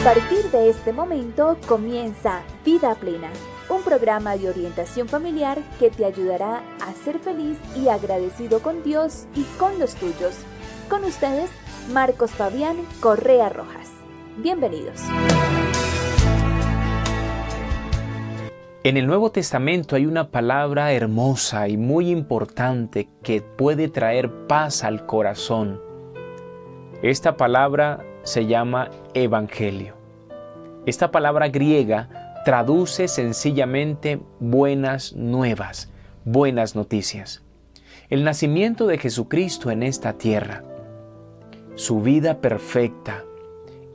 partir de este momento comienza Vida Plena, un programa de orientación familiar que te ayudará a ser feliz y agradecido con Dios y con los tuyos. Con ustedes, Marcos Fabián Correa Rojas. Bienvenidos. En el Nuevo Testamento hay una palabra hermosa y muy importante que puede traer paz al corazón. Esta palabra se llama Evangelio. Esta palabra griega traduce sencillamente buenas nuevas, buenas noticias. El nacimiento de Jesucristo en esta tierra, su vida perfecta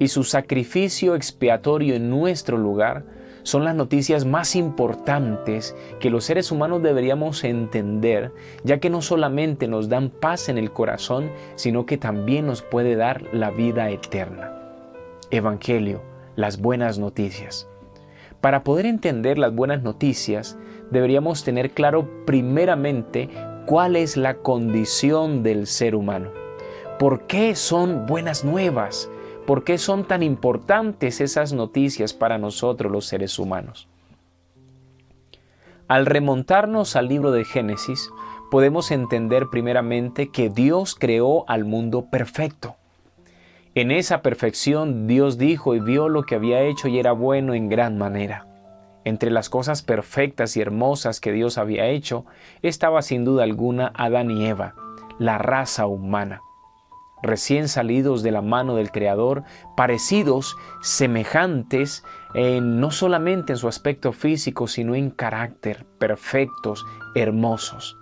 y su sacrificio expiatorio en nuestro lugar son las noticias más importantes que los seres humanos deberíamos entender, ya que no solamente nos dan paz en el corazón, sino que también nos puede dar la vida eterna. Evangelio, las buenas noticias. Para poder entender las buenas noticias, deberíamos tener claro primeramente cuál es la condición del ser humano. ¿Por qué son buenas nuevas? ¿Por qué son tan importantes esas noticias para nosotros los seres humanos? Al remontarnos al libro de Génesis, podemos entender primeramente que Dios creó al mundo perfecto. En esa perfección Dios dijo y vio lo que había hecho y era bueno en gran manera. Entre las cosas perfectas y hermosas que Dios había hecho, estaba sin duda alguna Adán y Eva, la raza humana. Recién salidos de la mano del Creador, parecidos, semejantes, no solamente en su aspecto físico, sino en carácter, perfectos, hermosos.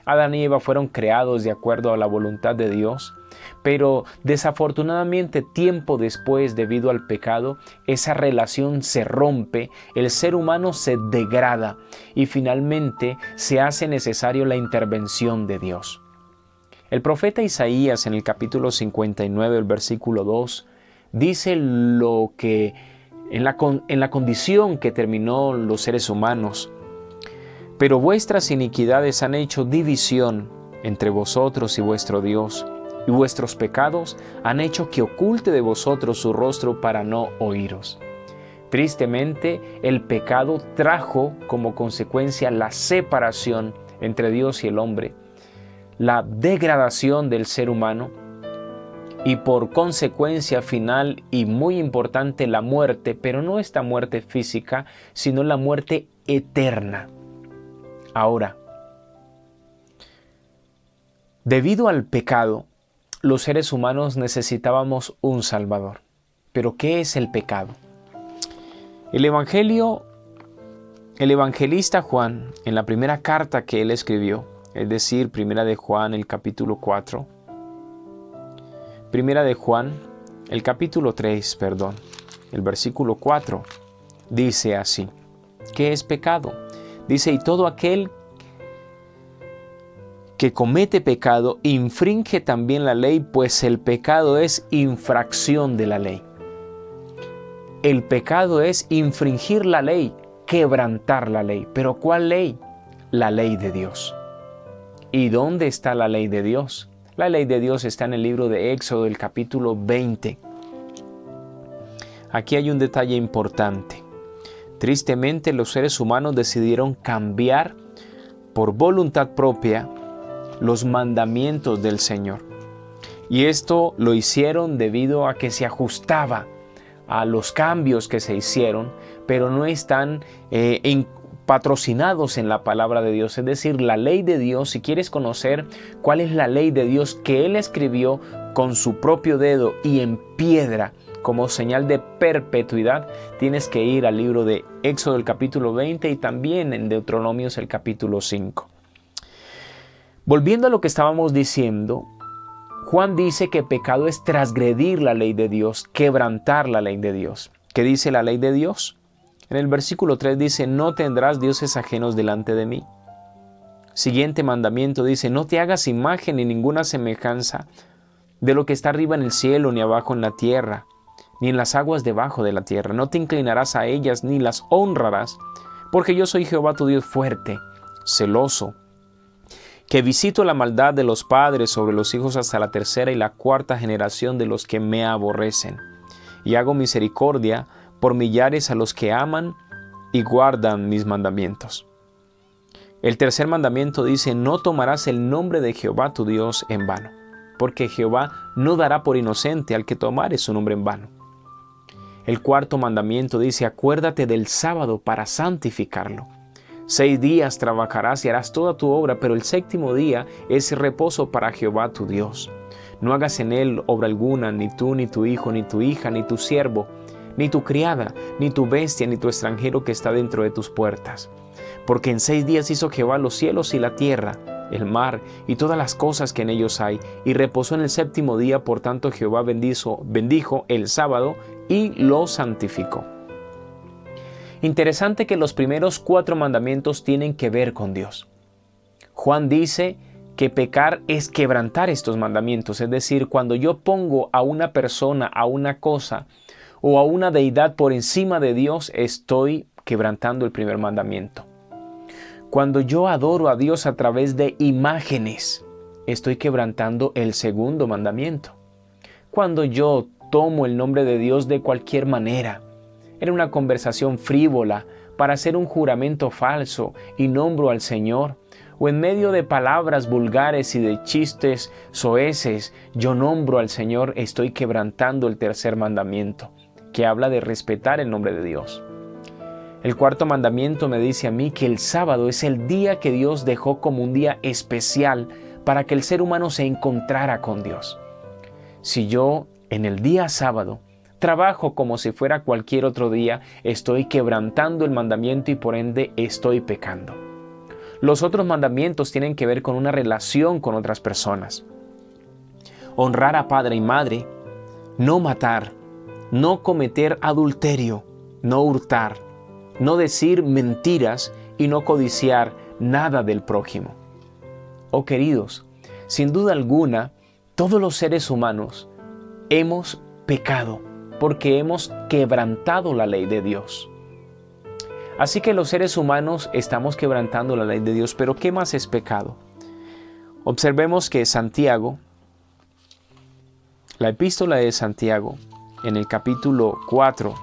Adán y Eva fueron creados de acuerdo a la voluntad de Dios, pero desafortunadamente tiempo después, debido al pecado, esa relación se rompe, el ser humano se degrada y finalmente se hace necesario la intervención de Dios. El profeta Isaías en el capítulo 59, el versículo 2, dice lo que en la condición que terminó los seres humanos. Pero vuestras iniquidades han hecho división entre vosotros y vuestro Dios, y vuestros pecados han hecho que oculte de vosotros su rostro para no oíros. Tristemente, el pecado trajo como consecuencia la separación entre Dios y el hombre, la degradación del ser humano y por consecuencia final y muy importante la muerte, pero no esta muerte física, sino la muerte eterna. Ahora, debido al pecado, los seres humanos necesitábamos un Salvador. ¿Pero qué es el pecado? El evangelista Juan, en la primera carta que él escribió, es decir, Primera de Juan, el capítulo 4. Primera de Juan, el capítulo 3, el versículo 4, dice así. ¿Qué es pecado? Dice, y todo aquel que comete pecado infringe también la ley, pues el pecado es infracción de la ley. El pecado es infringir la ley, quebrantar la ley. ¿Pero cuál ley? La ley de Dios. ¿Y dónde está la ley de Dios? La ley de Dios está en el libro de Éxodo, el capítulo 20. Aquí hay un detalle importante. Tristemente, los seres humanos decidieron cambiar por voluntad propia los mandamientos del Señor. Y esto lo hicieron debido a que se ajustaba a los cambios que se hicieron, pero no están patrocinados en la palabra de Dios, es decir, la ley de Dios. Si quieres conocer cuál es la ley de Dios que Él escribió con su propio dedo y en piedra como señal de perpetuidad, tienes que ir al libro de Éxodo el capítulo 20 y también en Deuteronomios el capítulo 5. Volviendo a lo que estábamos diciendo, Juan dice que pecado es transgredir la ley de Dios, quebrantar la ley de Dios. ¿Qué dice la ley de Dios? En el versículo 3 dice, no tendrás dioses ajenos delante de mí. Siguiente mandamiento dice, no te hagas imagen ni ninguna semejanza de lo que está arriba en el cielo, ni abajo en la tierra, ni en las aguas debajo de la tierra. No te inclinarás a ellas, ni las honrarás, porque yo soy Jehová tu Dios fuerte, celoso, que visito la maldad de los padres sobre los hijos hasta la tercera y la cuarta generación de los que me aborrecen, y hago misericordia por millares a los que aman y guardan mis mandamientos. El tercer mandamiento dice: no tomarás el nombre de Jehová tu Dios en vano, porque Jehová no dará por inocente al que tomare su nombre en vano. El cuarto mandamiento dice: acuérdate del sábado para santificarlo. 6 días trabajarás y harás toda tu obra, pero el séptimo día es reposo para Jehová tu Dios. No hagas en él obra alguna, ni tú, ni tu hijo, ni tu hija, ni tu siervo, ni tu criada, ni tu bestia, ni tu extranjero que está dentro de tus puertas. Porque en 6 días hizo Jehová los cielos y la tierra, el mar y todas las cosas que en ellos hay, y reposó en el séptimo día. Por tanto Jehová bendijo el sábado y lo santificó. Interesante que los primeros 4 mandamientos tienen que ver con Dios. Juan dice que pecar es quebrantar estos mandamientos, es decir, cuando yo pongo a una persona, a una cosa o a una deidad por encima de Dios, estoy quebrantando el primer mandamiento. Cuando yo adoro a Dios a través de imágenes, estoy quebrantando el segundo mandamiento. Cuando yo tomo el nombre de Dios de cualquier manera, en una conversación frívola, para hacer un juramento falso y nombro al Señor, o en medio de palabras vulgares y de chistes soeces, yo nombro al Señor, estoy quebrantando el tercer mandamiento, que habla de respetar el nombre de Dios. El cuarto mandamiento me dice a mí que el sábado es el día que Dios dejó como un día especial para que el ser humano se encontrara con Dios. Si yo en el día sábado trabajo como si fuera cualquier otro día, estoy quebrantando el mandamiento y por ende estoy pecando. Los otros mandamientos tienen que ver con una relación con otras personas. Honrar a padre y madre, no matar, no cometer adulterio, no hurtar, no decir mentiras y no codiciar nada del prójimo. Oh queridos, sin duda alguna, todos los seres humanos hemos pecado porque hemos quebrantado la ley de Dios. Así que los seres humanos estamos quebrantando la ley de Dios, pero ¿qué más es pecado? Observemos que Santiago, la epístola de Santiago, en el capítulo 4,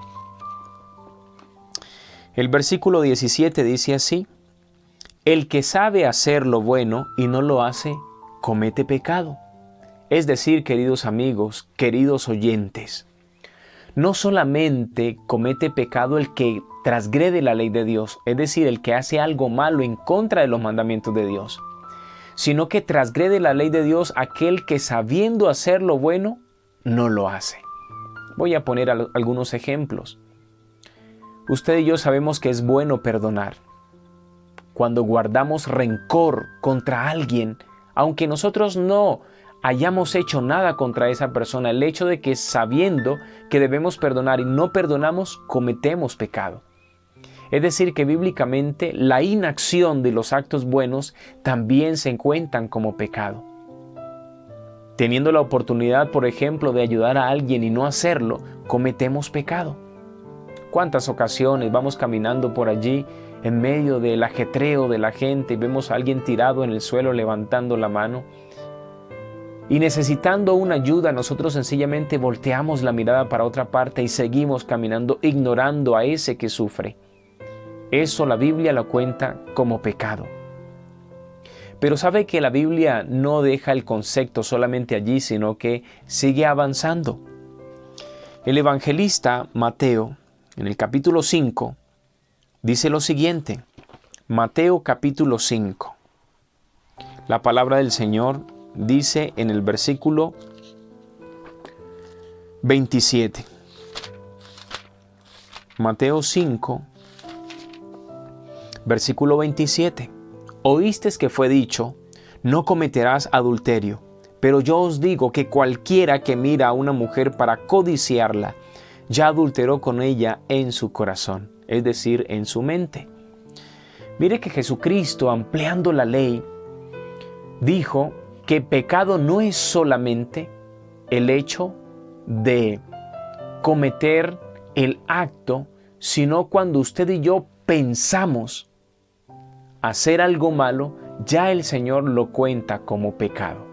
el versículo 17 dice así: el que sabe hacer lo bueno y no lo hace, comete pecado. Es decir, queridos amigos, queridos oyentes, no solamente comete pecado el que transgrede la ley de Dios, es decir, el que hace algo malo en contra de los mandamientos de Dios, sino que transgrede la ley de Dios aquel que sabiendo hacer lo bueno, no lo hace. Voy a poner algunos ejemplos. Usted y yo sabemos que es bueno perdonar. Cuando guardamos rencor contra alguien, aunque nosotros no hayamos hecho nada contra esa persona, el hecho de que sabiendo que debemos perdonar y no perdonamos, cometemos pecado. Es decir, que bíblicamente la inacción de los actos buenos también se cuentan como pecado. Teniendo la oportunidad, por ejemplo, de ayudar a alguien y no hacerlo, cometemos pecado. ¿Cuántas ocasiones vamos caminando por allí en medio del ajetreo de la gente y vemos a alguien tirado en el suelo levantando la mano? Y necesitando una ayuda, nosotros sencillamente volteamos la mirada para otra parte y seguimos caminando ignorando a ese que sufre. Eso la Biblia lo cuenta como pecado. Pero sabe que la Biblia no deja el concepto solamente allí, sino que sigue avanzando. El evangelista Mateo, en el capítulo 5, dice lo siguiente. Mateo capítulo 5. La palabra del Señor dice en el versículo 27. Mateo 5, versículo 27. Oísteis que fue dicho, no cometerás adulterio, pero yo os digo que cualquiera que mira a una mujer para codiciarla, ya adulteró con ella en su corazón, es decir, en su mente. Mire que Jesucristo, ampliando la ley, dijo que pecado no es solamente el hecho de cometer el acto, sino cuando usted y yo pensamos hacer algo malo, ya el Señor lo cuenta como pecado.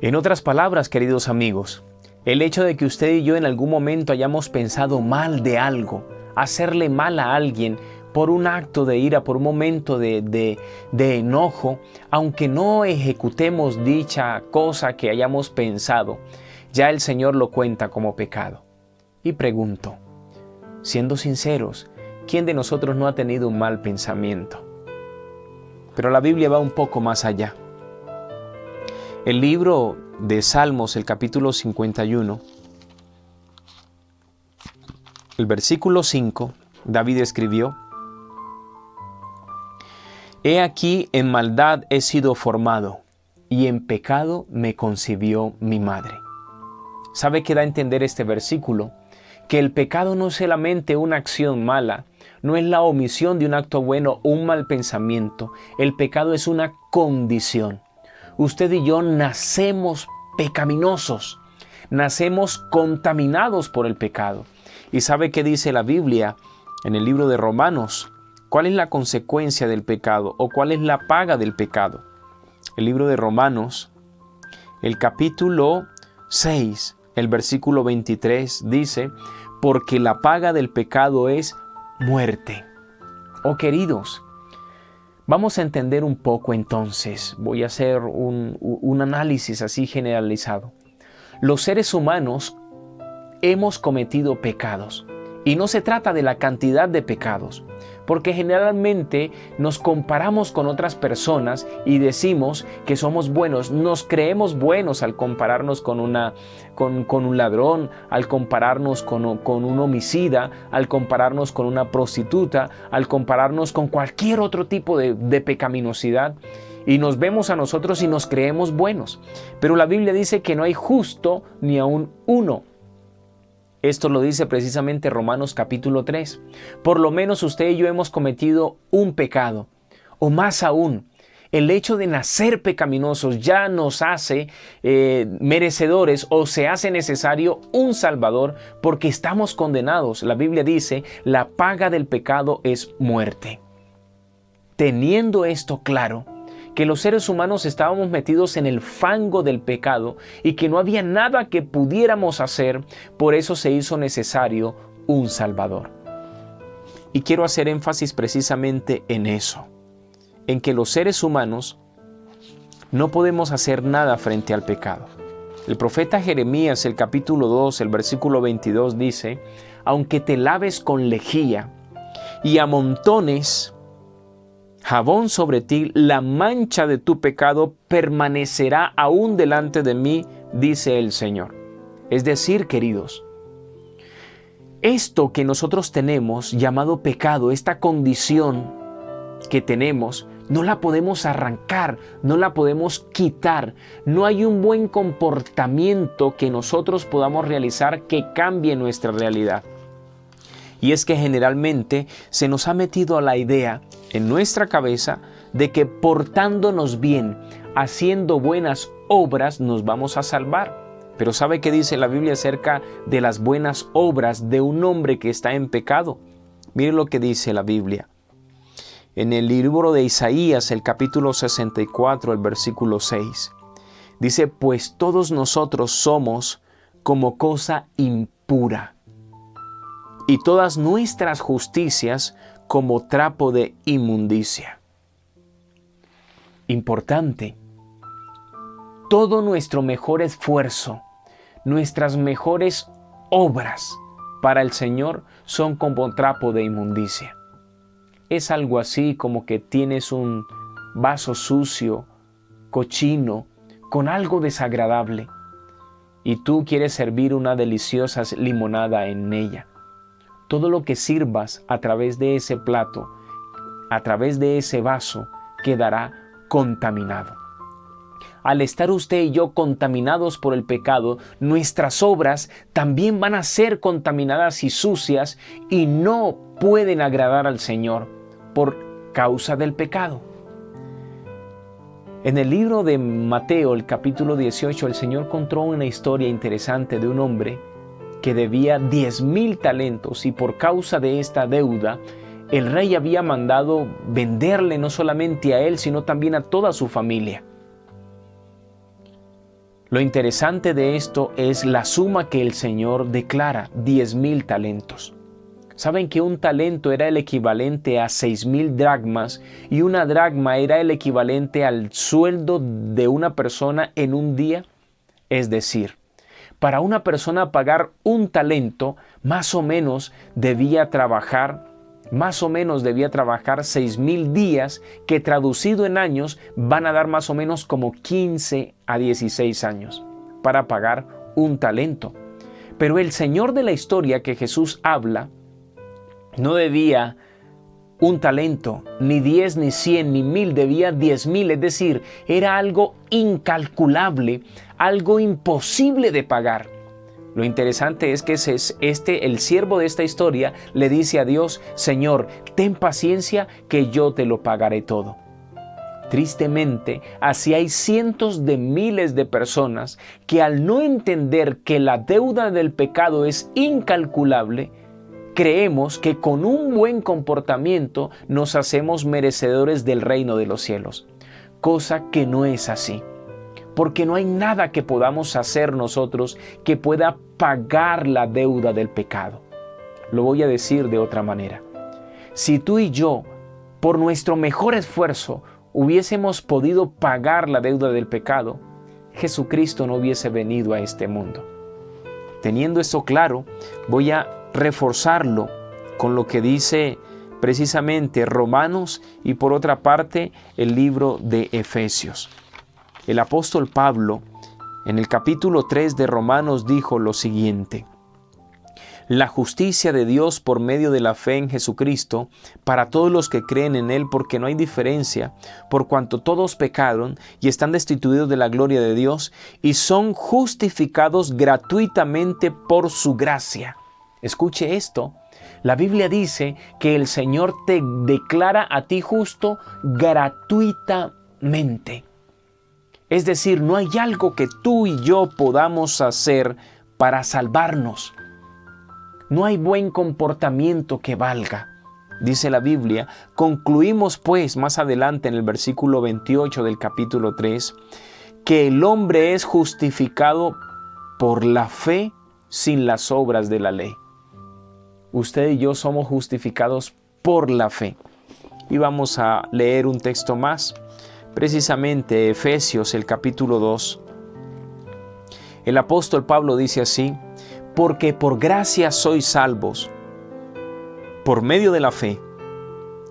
En otras palabras, queridos amigos, El hecho de que usted y yo en algún momento hayamos pensado mal de algo, hacerle mal a alguien por un acto de ira, por un momento de enojo, aunque no ejecutemos dicha cosa que hayamos pensado, ya el Señor lo cuenta como pecado. Y pregunto, siendo sinceros, ¿quién de nosotros no ha tenido un mal pensamiento? Pero la Biblia va un poco más allá. El libro de Salmos, el capítulo 51, el versículo 5, David escribió: He aquí en maldad he sido formado, y en pecado me concibió mi madre. ¿Sabe qué da a entender este versículo? Que el pecado no es solamente una acción mala, no es la omisión de un acto bueno o un mal pensamiento. El pecado es una condición. Usted y yo nacemos pecaminosos, nacemos contaminados por el pecado. ¿Y sabe qué dice la Biblia en el libro de Romanos? ¿Cuál es la consecuencia del pecado o cuál es la paga del pecado? El libro de Romanos, el capítulo 6, el versículo 23 dice: porque la paga del pecado es muerte. Oh queridos, vamos a entender un poco entonces. Voy a hacer un análisis así generalizado. Los seres humanos hemos cometido pecados. Y no se trata de la cantidad de pecados, porque generalmente nos comparamos con otras personas y decimos que somos buenos. Nos creemos buenos al compararnos con un ladrón, al compararnos con un homicida, al compararnos con una prostituta, al compararnos con cualquier otro tipo de pecaminosidad. Y nos vemos a nosotros y nos creemos buenos. Pero la Biblia dice que no hay justo ni aun uno. Esto lo dice precisamente Romanos capítulo 3. Por lo menos usted y yo hemos cometido un pecado. O más aún, el hecho de nacer pecaminosos ya nos hace merecedores o se hace necesario un Salvador porque estamos condenados. La Biblia dice, la paga del pecado es muerte. Teniendo esto claro, que los seres humanos estábamos metidos en el fango del pecado y que no había nada que pudiéramos hacer, por eso se hizo necesario un Salvador. Y quiero hacer énfasis precisamente en eso, en que los seres humanos no podemos hacer nada frente al pecado. El profeta Jeremías, el capítulo 2, el versículo 22 dice: aunque te laves con lejía y amontones jabón sobre ti, la mancha de tu pecado permanecerá aún delante de mí, dice el Señor. Es decir, queridos, esto que nosotros tenemos llamado pecado, esta condición que tenemos, no la podemos arrancar, no la podemos quitar. No hay un buen comportamiento que nosotros podamos realizar que cambie nuestra realidad. Y es que generalmente se nos ha metido a la idea en nuestra cabeza de que portándonos bien, haciendo buenas obras, nos vamos a salvar. Pero ¿sabe qué dice la Biblia acerca de las buenas obras de un hombre que está en pecado? Mire lo que dice la Biblia. En el libro de Isaías, el capítulo 64, el versículo 6, dice: pues todos nosotros somos como cosa impura, y todas nuestras justicias como trapo de inmundicia. Importante, todo nuestro mejor esfuerzo, nuestras mejores obras para el Señor son como trapo de inmundicia. Es algo así como que tienes un vaso sucio, cochino, con algo desagradable, y tú quieres servir una deliciosa limonada en ella. Todo lo que sirvas a través de ese plato, a través de ese vaso, quedará contaminado. Al estar usted y yo contaminados por el pecado, nuestras obras también van a ser contaminadas y sucias y no pueden agradar al Señor por causa del pecado. En el libro de Mateo, el capítulo 18, el Señor contó una historia interesante de un hombre que debía 10,000 talentos y por causa de esta deuda, el rey había mandado venderle no solamente a él, sino también a toda su familia. Lo interesante de esto es la suma que el Señor declara, 10,000 talentos. ¿Saben que un talento era el equivalente a 6,000 dracmas y una dracma era el equivalente al sueldo de una persona en un día? Es decir, para una persona pagar un talento, más o menos debía trabajar 6,000 días, que traducido en años van a dar más o menos como 15 a 16 años para pagar un talento. Pero el Señor de la historia que Jesús habla no debía un talento, ni 10, ni 100, ni 1,000, debía 10,000, es decir, era algo incalculable, algo imposible de pagar. Lo interesante es que el siervo de esta historia le dice a Dios: Señor, ten paciencia que yo te lo pagaré todo. Tristemente, así hay cientos de miles de personas que al no entender que la deuda del pecado es incalculable, creemos que con un buen comportamiento nos hacemos merecedores del reino de los cielos, cosa que no es así. Porque no hay nada que podamos hacer nosotros que pueda pagar la deuda del pecado. Lo voy a decir de otra manera. Si tú y yo, por nuestro mejor esfuerzo, hubiésemos podido pagar la deuda del pecado, Jesucristo no hubiese venido a este mundo. Teniendo esto claro, voy a reforzarlo con lo que dice precisamente Romanos y por otra parte el libro de Efesios. El apóstol Pablo, en el capítulo 3 de Romanos, dijo lo siguiente: la justicia de Dios por medio de la fe en Jesucristo para todos los que creen en Él, porque no hay diferencia, por cuanto todos pecaron y están destituidos de la gloria de Dios y son justificados gratuitamente por su gracia. Escuche esto. La Biblia dice que el Señor te declara a ti justo gratuitamente. Es decir, no hay algo que tú y yo podamos hacer para salvarnos. No hay buen comportamiento que valga. Dice la Biblia: concluimos pues más adelante en el versículo 28 del capítulo 3, que el hombre es justificado por la fe sin las obras de la ley. Usted y yo somos justificados por la fe. Y vamos a leer un texto más. Precisamente Efesios, el capítulo 2. El apóstol Pablo dice así: porque por gracia sois salvos, por medio de la fe,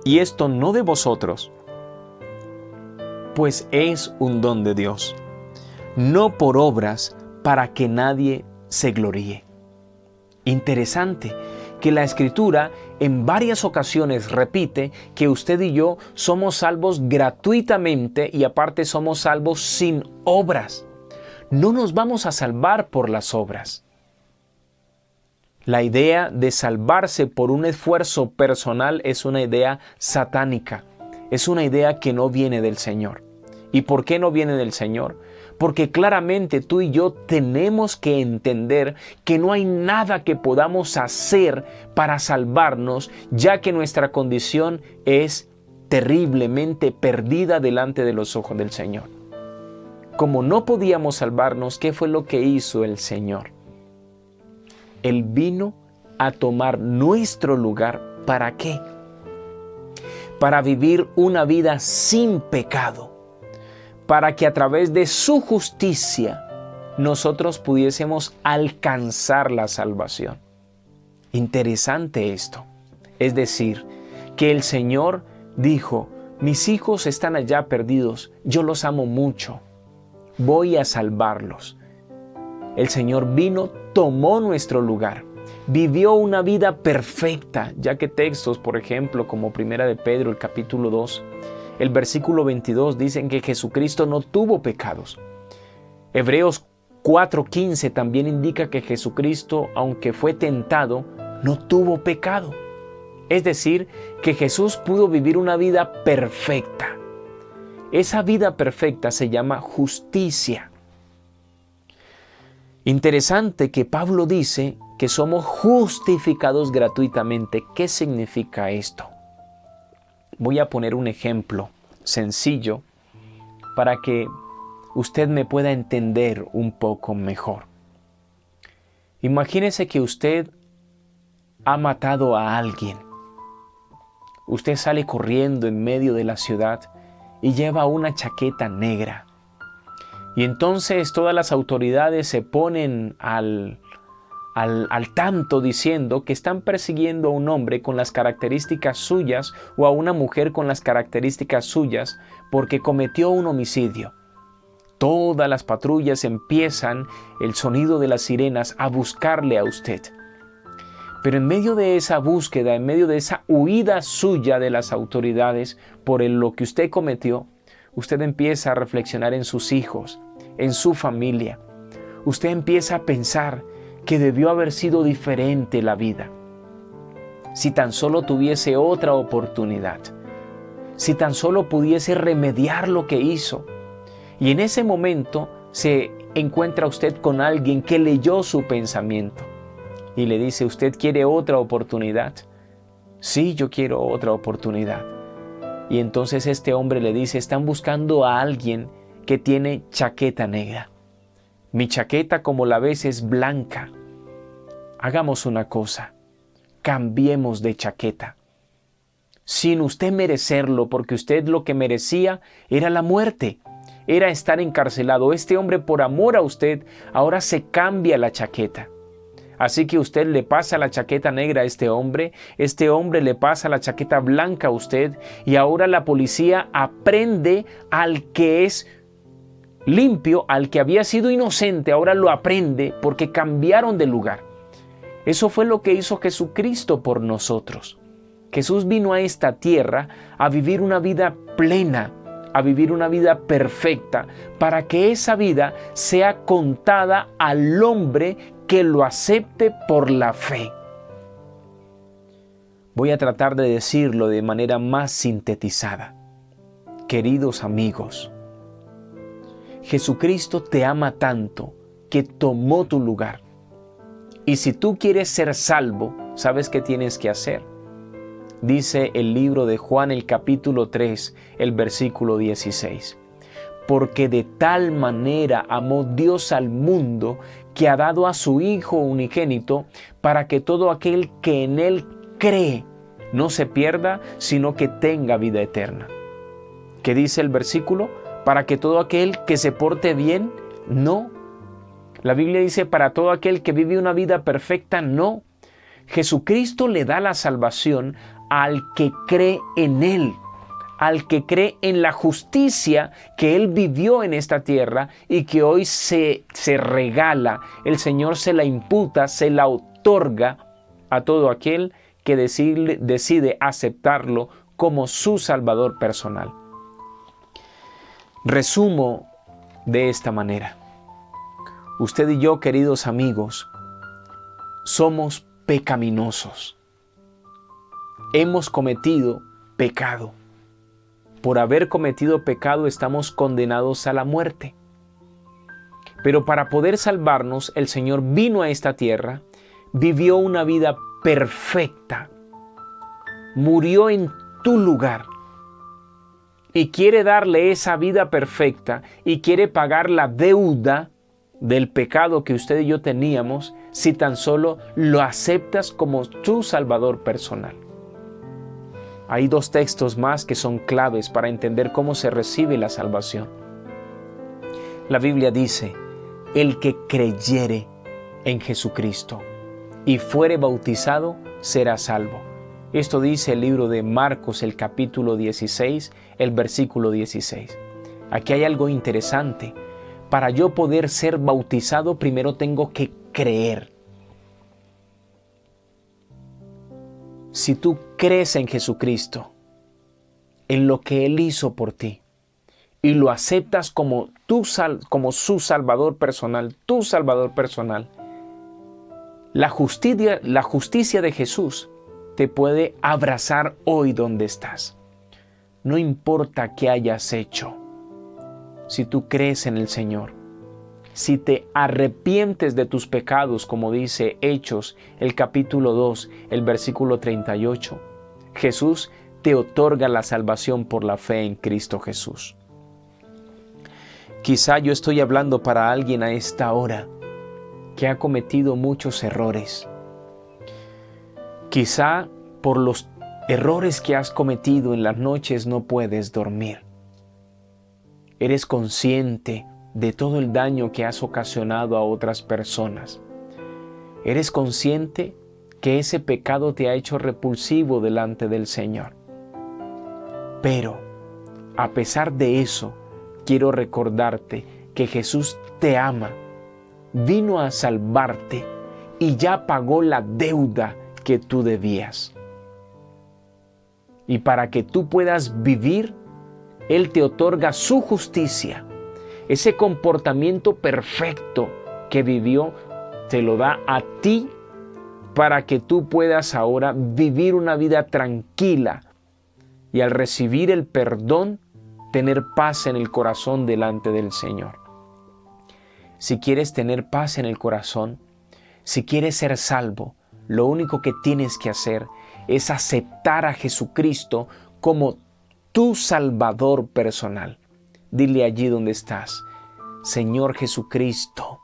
y esto no de vosotros, pues es un don de Dios, no por obras, para que nadie se gloríe. Interesante que la Escritura en varias ocasiones repite que usted y yo somos salvos gratuitamente y aparte somos salvos sin obras. No nos vamos a salvar por las obras. La idea de salvarse por un esfuerzo personal es una idea satánica. Es una idea que no viene del Señor. ¿Y por qué no viene del Señor? Porque claramente tú y yo tenemos que entender que no hay nada que podamos hacer para salvarnos, ya que nuestra condición es terriblemente perdida delante de los ojos del Señor. Como no podíamos salvarnos, ¿qué fue lo que hizo el Señor? Él vino a tomar nuestro lugar. ¿Para qué? Para vivir una vida sin pecado, para que a través de su justicia nosotros pudiésemos alcanzar la salvación. Interesante esto. Es decir, que el Señor dijo: mis hijos están allá perdidos, yo los amo mucho, voy a salvarlos. El Señor vino, tomó nuestro lugar, vivió una vida perfecta, ya que textos, por ejemplo, como Primera de Pedro, el capítulo 2, el versículo 22, dicen que Jesucristo no tuvo pecados. Hebreos 4:15 también indica que Jesucristo, aunque fue tentado, no tuvo pecado. Es decir, que Jesús pudo vivir una vida perfecta. Esa vida perfecta se llama justicia. Interesante que Pablo dice que somos justificados gratuitamente. ¿Qué significa esto? Voy a poner un ejemplo sencillo para que usted me pueda entender un poco mejor. Imagínese que usted ha matado a alguien. Usted sale corriendo en medio de la ciudad y lleva una chaqueta negra. Y entonces todas las autoridades se ponen al tanto diciendo que están persiguiendo a un hombre con las características suyas o a una mujer con las características suyas porque cometió un homicidio. Todas las patrullas empiezan, el sonido de las sirenas, a buscarle a usted. Pero en medio de esa búsqueda, en medio de esa huida suya de las autoridades por lo que usted cometió, usted empieza a reflexionar en sus hijos, en su familia. Usted empieza a pensar que debió haber sido diferente la vida. Si tan solo tuviese otra oportunidad, si tan solo pudiese remediar lo que hizo. Y en ese momento se encuentra usted con alguien que leyó su pensamiento y le dice, ¿usted quiere otra oportunidad? Sí, yo quiero otra oportunidad. Y entonces este hombre le dice, están buscando a alguien que tiene chaqueta negra. Mi chaqueta, como la ves, es blanca. Hagamos una cosa, cambiemos de chaqueta. Sin usted merecerlo, porque usted lo que merecía era la muerte, era estar encarcelado. Este hombre, por amor a usted, ahora se cambia la chaqueta. Así que usted le pasa la chaqueta negra a este hombre le pasa la chaqueta blanca a usted, y ahora la policía aprende al que es limpio, al que había sido inocente, ahora lo aprende porque cambiaron de lugar. Eso fue lo que hizo Jesucristo por nosotros. Jesús vino a esta tierra a vivir una vida plena, a vivir una vida perfecta, para que esa vida sea contada al hombre que lo acepte por la fe. Voy a tratar de decirlo de manera más sintetizada. Queridos amigos, Jesucristo te ama tanto que tomó tu lugar. Y si tú quieres ser salvo, ¿sabes qué tienes que hacer? Dice el libro de Juan, el capítulo 3, el versículo 16. Porque de tal manera amó Dios al mundo que ha dado a su Hijo unigénito para que todo aquel que en Él cree no se pierda, sino que tenga vida eterna. ¿Qué dice el versículo? Para que todo aquel que se porte bien, no. La Biblia dice para todo aquel que vive una vida perfecta, no. Jesucristo le da la salvación al que cree en Él, al que cree en la justicia que Él vivió en esta tierra y que hoy se regala. El Señor se la imputa, se la otorga a todo aquel que decide aceptarlo como su Salvador personal. Resumo de esta manera. Usted y yo, queridos amigos, somos pecaminosos. Hemos cometido pecado. Por haber cometido pecado estamos condenados a la muerte. Pero para poder salvarnos, el Señor vino a esta tierra, vivió una vida perfecta, murió en tu lugar y quiere darle esa vida perfecta y quiere pagar la deuda del pecado que usted y yo teníamos si tan solo lo aceptas como tu Salvador personal. Hay dos textos más que son claves para entender cómo se recibe la salvación. La Biblia dice, el que creyere en Jesucristo y fuere bautizado será salvo. Esto dice el libro de Marcos, el capítulo 16, el versículo 16. Aquí hay algo interesante. Para yo poder ser bautizado, primero tengo que creer. Si tú crees en Jesucristo, en lo que Él hizo por ti, y lo aceptas como su Salvador personal, tu Salvador personal, la justicia de Jesús te puede abrazar hoy donde estás. No importa qué hayas hecho. Si tú crees en el Señor, si te arrepientes de tus pecados, como dice Hechos, el capítulo 2, el versículo 38, Jesús te otorga la salvación por la fe en Cristo Jesús. Quizá yo estoy hablando para alguien a esta hora que ha cometido muchos errores. Quizá por los errores que has cometido en las noches no puedes dormir. Eres consciente de todo el daño que has ocasionado a otras personas. Eres consciente que ese pecado te ha hecho repulsivo delante del Señor. Pero, a pesar de eso, quiero recordarte que Jesús te ama, vino a salvarte y ya pagó la deuda que tú debías. Y para que tú puedas vivir, Él te otorga su justicia. Ese comportamiento perfecto que vivió, te lo da a ti para que tú puedas ahora vivir una vida tranquila y al recibir el perdón, tener paz en el corazón delante del Señor. Si quieres tener paz en el corazón, si quieres ser salvo, lo único que tienes que hacer es aceptar a Jesucristo como tu Salvador personal. Dile allí donde estás: Señor Jesucristo,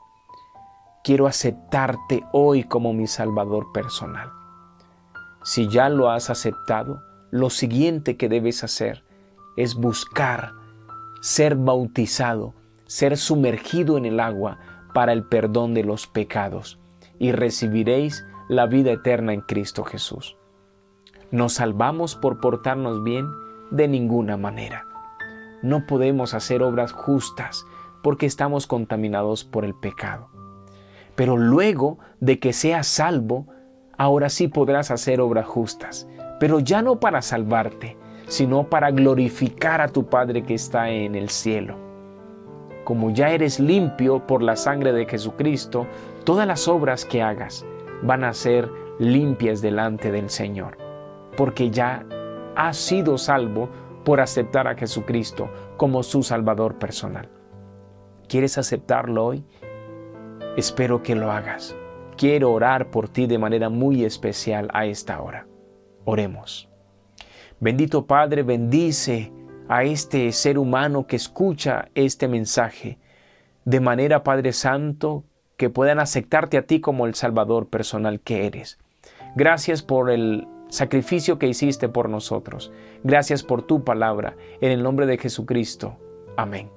quiero aceptarte hoy como mi Salvador personal. Si ya lo has aceptado, lo siguiente que debes hacer es buscar ser bautizado, ser sumergido en el agua para el perdón de los pecados, y recibiréis la vida eterna en Cristo Jesús. ¿Nos salvamos por portarnos bien? De ninguna manera. No podemos hacer obras justas porque estamos contaminados por el pecado. Pero luego de que seas salvo, ahora sí podrás hacer obras justas, pero ya no para salvarte, sino para glorificar a tu Padre que está en el cielo. Como ya eres limpio por la sangre de Jesucristo, todas las obras que hagas van a ser limpias delante del Señor, porque ya has sido salvo por aceptar a Jesucristo como su Salvador personal. ¿Quieres aceptarlo hoy? Espero que lo hagas. Quiero orar por ti de manera muy especial a esta hora. Oremos. Bendito Padre, bendice a este ser humano que escucha este mensaje, de manera, Padre Santo, que puedan aceptarte a ti como el Salvador personal que eres. Gracias por el sacrificio que hiciste por nosotros. Gracias por tu palabra. En el nombre de Jesucristo. Amén.